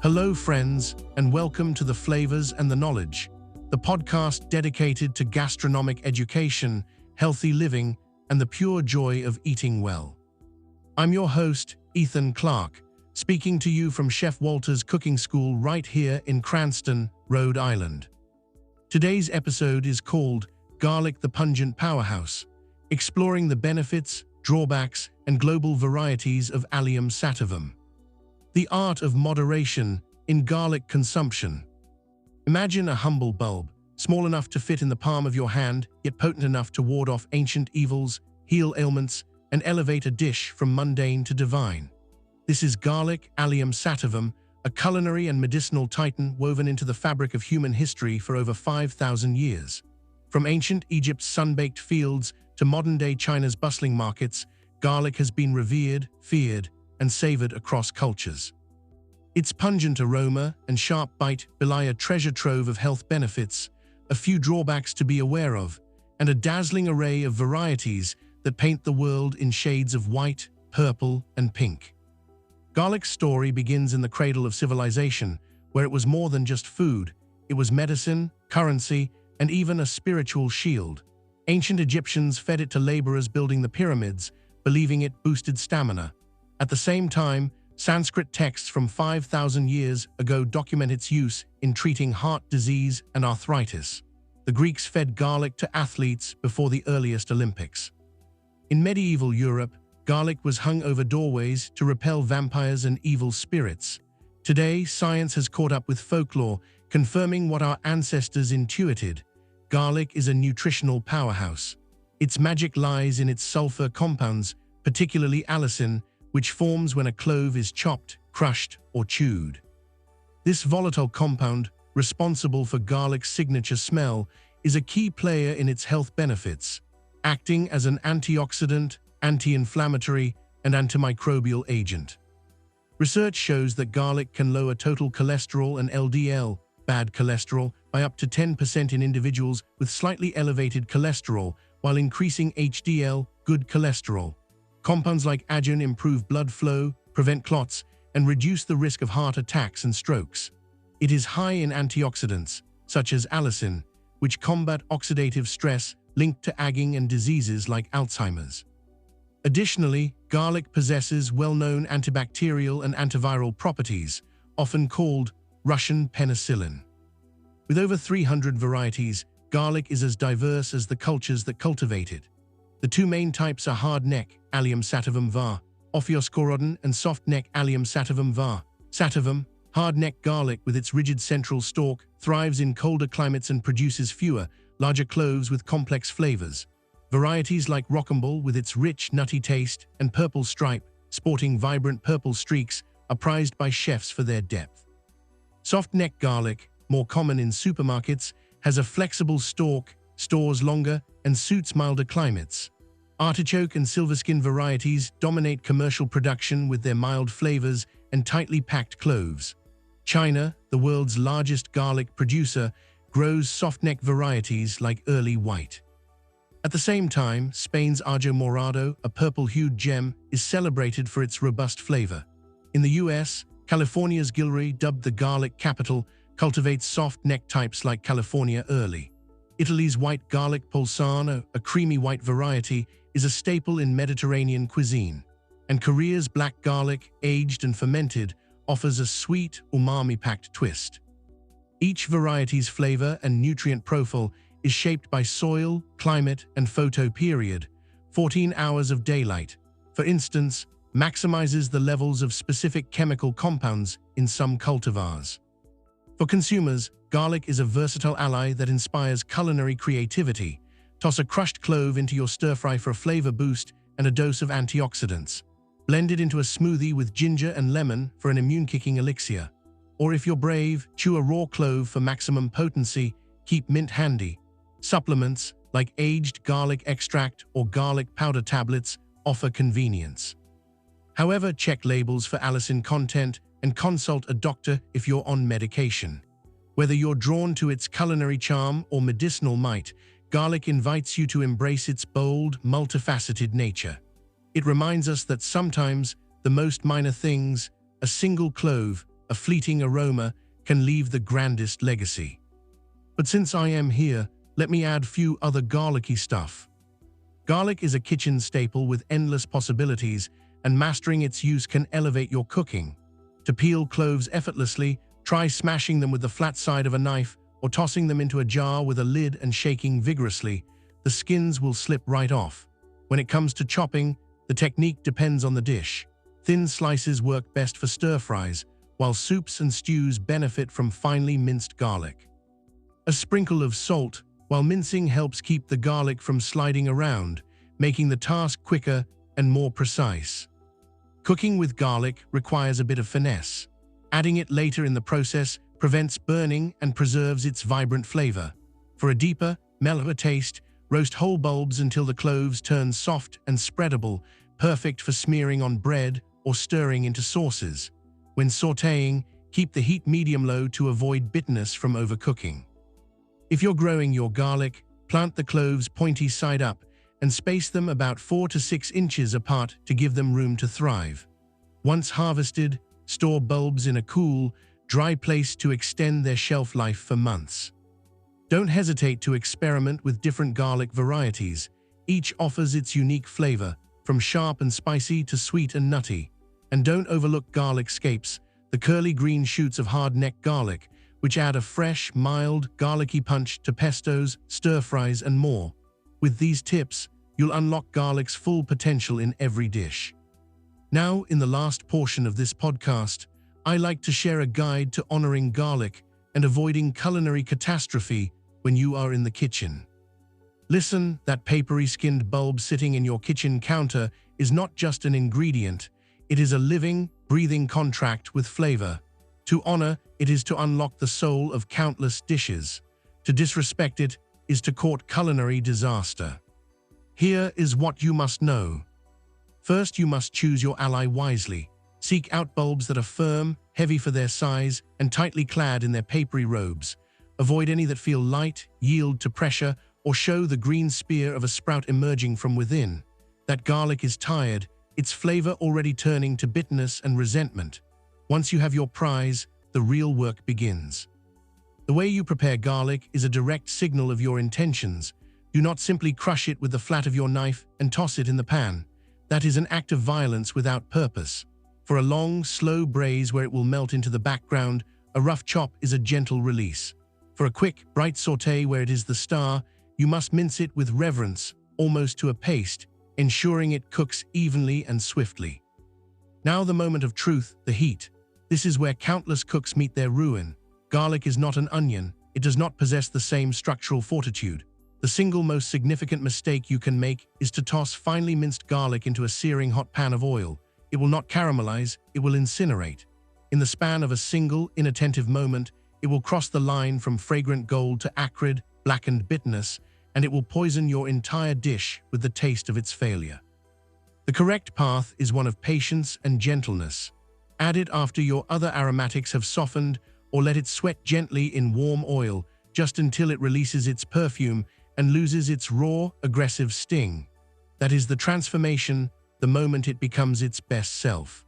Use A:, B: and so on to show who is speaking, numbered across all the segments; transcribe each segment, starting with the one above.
A: Hello, friends, and welcome to The Flavors and the Knowledge, the podcast dedicated to gastronomic education, healthy living, and the pure joy of eating well. I'm your host, Ethan Clark, speaking to you from Chef Walter's Cooking School right here in Cranston, Rhode Island. Today's episode is called Garlic the Pungent Powerhouse, exploring the benefits, drawbacks, and global varieties of Allium sativum. The art of moderation in garlic consumption. Imagine a humble bulb, small enough to fit in the palm of your hand, yet potent enough to ward off ancient evils, heal ailments, and elevate a dish from mundane to divine. This is garlic Allium sativum, a culinary and medicinal titan woven into the fabric of human history for over 5,000 years. From ancient Egypt's sun-baked fields to modern-day China's bustling markets, garlic has been revered, feared, and savored across cultures. Its pungent aroma and sharp bite belie a treasure trove of health benefits, a few drawbacks to be aware of, and a dazzling array of varieties that paint the world in shades of white, purple, and pink. Garlic's story begins in the cradle of civilization, where it was more than just food. It was medicine, currency, and even a spiritual shield. Ancient Egyptians fed it to laborers building the pyramids, believing it boosted stamina. At the same time, Sanskrit texts from 5,000 years ago document its use in treating heart disease and arthritis. The Greeks fed garlic to athletes before the earliest Olympics. In medieval Europe, garlic was hung over doorways to repel vampires and evil spirits. Today, science has caught up with folklore, confirming what our ancestors intuited. Garlic is a nutritional powerhouse. Its magic lies in its sulfur compounds, particularly allicin, which forms when a clove is chopped, crushed, or chewed. This volatile compound, responsible for garlic's signature smell, is a key player in its health benefits, acting as an antioxidant, anti-inflammatory, and antimicrobial agent. Research shows that garlic can lower total cholesterol and LDL, bad cholesterol, by up to 10% in individuals with slightly elevated cholesterol, while increasing HDL, good cholesterol. Compounds like arginine improve blood flow, prevent clots, and reduce the risk of heart attacks and strokes. It is high in antioxidants, such as allicin, which combat oxidative stress linked to aging and diseases like Alzheimer's. Additionally, garlic possesses well-known antibacterial and antiviral properties, often called Russian penicillin. With over 300 varieties, garlic is as diverse as the cultures that cultivate it. The two main types are hard-neck Allium sativum var, Ophioscorodon, and soft-neck Allium sativum var. Sativum, hard-neck garlic with its rigid central stalk, thrives in colder climates and produces fewer, larger cloves with complex flavors. Varieties like rocambole, with its rich, nutty taste, and purple stripe, sporting vibrant purple streaks, are prized by chefs for their depth. Soft-neck garlic, more common in supermarkets, has a flexible stalk, stores longer, and suits milder climates. Artichoke and silverskin varieties dominate commercial production with their mild flavors and tightly packed cloves. China, the world's largest garlic producer, grows soft-neck varieties like early white. At the same time, Spain's Ajo Morado, a purple-hued gem, is celebrated for its robust flavor. In the US, California's Gilroy, dubbed the garlic capital, cultivates soft-neck types like California Early. Italy's white garlic Polsano, a creamy white variety, is a staple in Mediterranean cuisine. And Korea's black garlic, aged and fermented, offers a sweet, umami-packed twist. Each variety's flavor and nutrient profile is shaped by soil, climate, and photo period. 14 hours of daylight, for instance, maximizes the levels of specific chemical compounds in some cultivars. For consumers, garlic is a versatile ally that inspires culinary creativity. Toss a crushed clove into your stir-fry for a flavor boost and a dose of antioxidants. Blend it into a smoothie with ginger and lemon for an immune-kicking elixir. Or if you're brave, chew a raw clove for maximum potency. Keep mint handy. Supplements, like aged garlic extract or garlic powder tablets, offer convenience. However, check labels for allicin content and consult a doctor if you're on medication. Whether you're drawn to its culinary charm or medicinal might, garlic invites you to embrace its bold, multifaceted nature. It reminds us that sometimes the most minor things, a single clove, a fleeting aroma can leave the grandest legacy. But since I am here, let me add few other garlicky stuff. Garlic is a kitchen staple with endless possibilities, and mastering its use can elevate your cooking. To peel cloves effortlessly, try smashing them with the flat side of a knife or tossing them into a jar with a lid and shaking vigorously. The skins will slip right off. When it comes to chopping, the technique depends on the dish. Thin slices work best for stir-fries, while soups and stews benefit from finely minced garlic. A sprinkle of salt while mincing helps keep the garlic from sliding around, making the task quicker and more precise. Cooking with garlic requires a bit of finesse. Adding it later in the process prevents burning and preserves its vibrant flavor. For a deeper, mellower taste, roast whole bulbs until the cloves turn soft and spreadable, perfect for smearing on bread or stirring into sauces. When sautéing, keep the heat medium-low to avoid bitterness from overcooking. If you're growing your garlic, plant the cloves pointy side up and space them about 4 to 6 inches apart to give them room to thrive. Once harvested, store bulbs in a cool, dry place to extend their shelf life for months. Don't hesitate to experiment with different garlic varieties. Each offers its unique flavor, from sharp and spicy to sweet and nutty. And don't overlook garlic scapes, the curly green shoots of hard-necked garlic, which add a fresh, mild, garlicky punch to pestos, stir-fries, and more. With these tips, you'll unlock garlic's full potential in every dish. Now, in the last portion of this podcast, I like to share a guide to honoring garlic and avoiding culinary catastrophe when you are in the kitchen. Listen, that papery-skinned bulb sitting in your kitchen counter is not just an ingredient, it is a living, breathing contract with flavor. To honor, it is to unlock the soul of countless dishes. To disrespect it is to court culinary disaster. Here is what you must know. First, you must choose your ally wisely. Seek out bulbs that are firm, heavy for their size, and tightly clad in their papery robes. Avoid any that feel light, yield to pressure, or show the green spear of a sprout emerging from within. That garlic is tired, its flavor already turning to bitterness and resentment. Once you have your prize, the real work begins. The way you prepare garlic is a direct signal of your intentions. Do not simply crush it with the flat of your knife and toss it in the pan. That is an act of violence without purpose. For a long, slow braise where it will melt into the background, a rough chop is a gentle release. For a quick, bright sauté where it is the star, you must mince it with reverence, almost to a paste, ensuring it cooks evenly and swiftly. Now the moment of truth, the heat. This is where countless cooks meet their ruin. Garlic is not an onion. It does not possess the same structural fortitude. The single most significant mistake you can make is to toss finely minced garlic into a searing hot pan of oil. It will not caramelize, it will incinerate. In the span of a single, inattentive moment, it will cross the line from fragrant gold to acrid, blackened bitterness, and it will poison your entire dish with the taste of its failure. The correct path is one of patience and gentleness. Add it after your other aromatics have softened, or let it sweat gently in warm oil just until it releases its perfume and loses its raw, aggressive sting. That is the transformation, the moment it becomes its best self.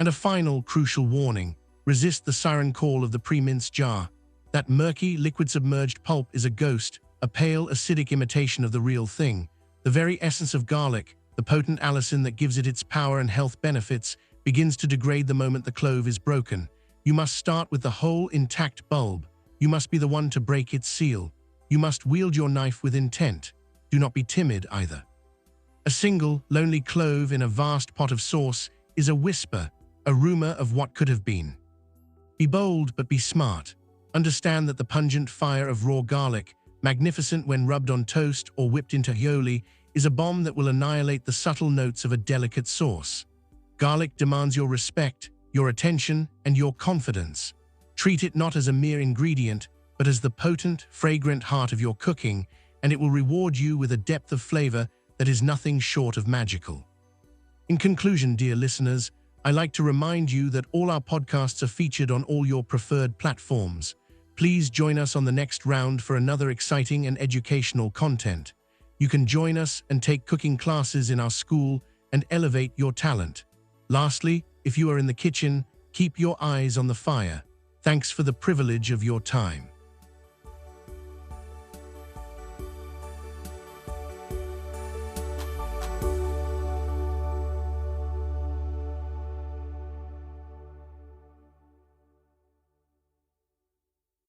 A: And a final, crucial warning: resist the siren call of the pre-minced jar. That murky, liquid-submerged pulp is a ghost, a pale, acidic imitation of the real thing. The very essence of garlic, the potent allicin that gives it its power and health benefits, begins to degrade the moment the clove is broken. You must start with the whole, intact bulb. You must be the one to break its seal. You must wield your knife with intent. Do not be timid either. A single, lonely clove in a vast pot of sauce is a whisper, a rumor of what could have been. Be bold, but be smart. Understand that the pungent fire of raw garlic, magnificent when rubbed on toast or whipped into aioli, is a bomb that will annihilate the subtle notes of a delicate sauce. Garlic demands your respect, your attention, and your confidence. Treat it not as a mere ingredient, but as the potent, fragrant heart of your cooking, and it will reward you with a depth of flavor that is nothing short of magical. In conclusion, dear listeners, I like to remind you that all our podcasts are featured on all your preferred platforms. Please join us on the next round for another exciting and educational content. You can join us and take cooking classes in our school and elevate your talent. Lastly, if you are in the kitchen, Keep your eyes on the fire. Thanks for the privilege of your time.